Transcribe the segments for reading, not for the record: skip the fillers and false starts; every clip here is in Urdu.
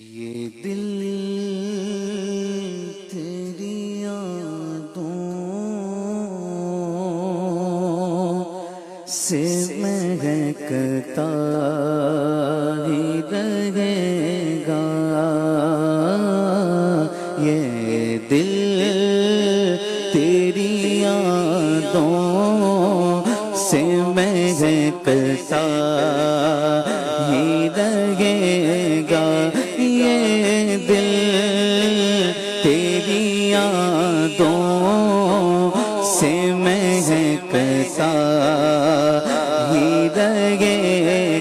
یہ دل تیری یادوں سے مہکتا ہی رہے گا، یہ دل تیری یادوں سے مہکتا ہی رہے گا، یہ دل تیری یادوں سے مہکتا ہی رہے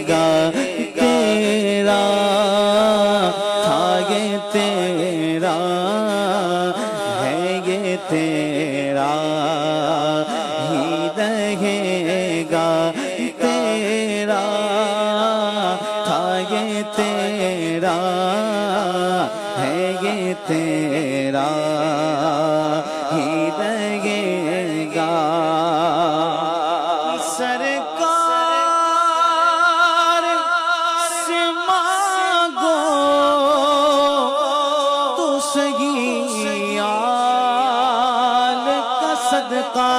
گا، تیرا تھا یہ تیرا ہے یہ تیرا ہی رہے گا، تیرا تھا یہ تیرا ہے یہ تیرا ہی رہے گا۔ سرکار سے مانگو تو سہی آل کا صدقہ،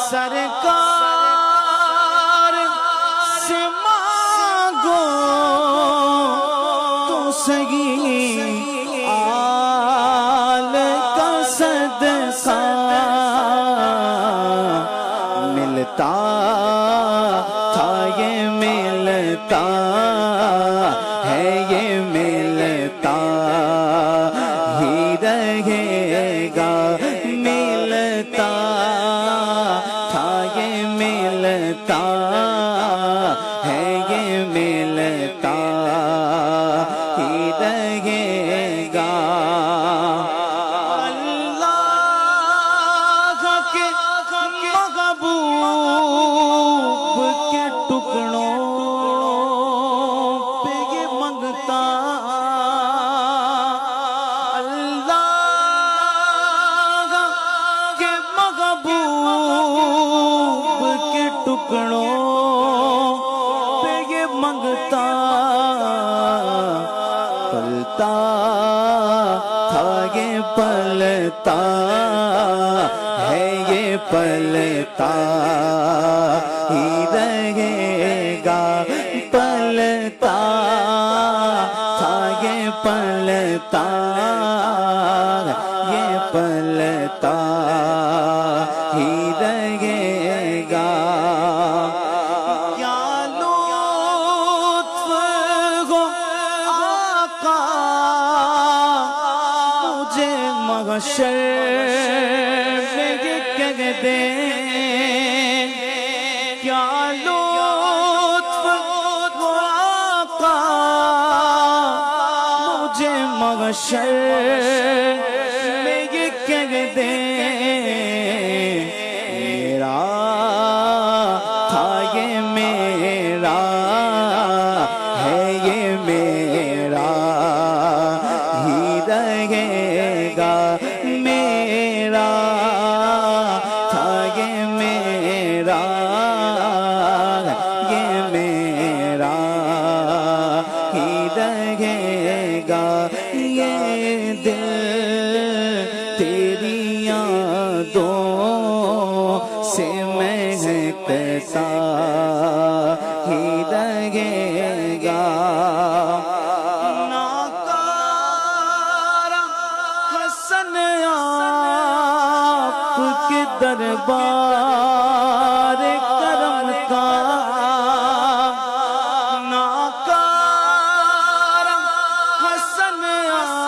سرکار سے مانگو تو سہی آل کا صدقہ، ملتا تھا یہ ملتا ہے یہ ملتا ہی رہے گا، ملتا تھا یہ ملتا ہے یہ ملتا ہی رہے گا۔ ٹکڑوں پہ یہ منگتا پلتا تھا یہ پلتا ہے یہ پلتا ہی رہے گا، پلتا تھا یہ پلتا یہ پلتا ہی رہے گا۔ یا لطف ہو آقا مجھے محشر میں یہ کہہ دے، کیا لطف ہو آقا مجھے محشر میں یہ کہہ دے، میرا تھا یہ میرا ہے یہ میرا ہی رہے گا، میرا تھا یہ میرا یہ میرا ہی رہے گا، یہ دل تیری یادوں سے مہکتا ہی رہے گا۔ ناکارہ حسن آپ کے دربار کرم کا، ناکارہ حسن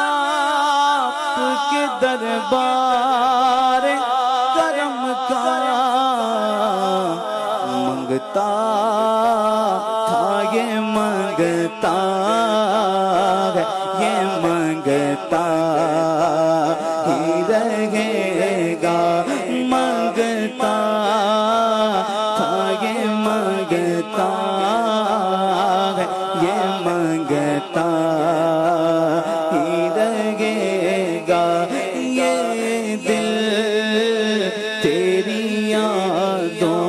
آپ کے دربار کرم کا، منگتا تھا یہ منگتا یہ منگتا ہی رہے گا، منگتا تھا یہ منگتا یہ منگتا ہی رہے گا، یہ دل تیری یادوں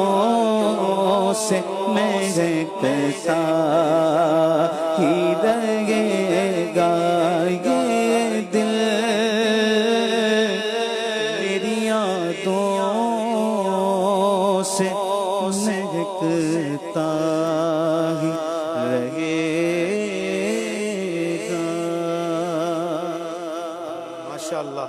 سے مہکتا ہی رہے رہے گا یہ دل تیری یادوں سے مہکتا ہی رہے گا۔ ماشاءاللہ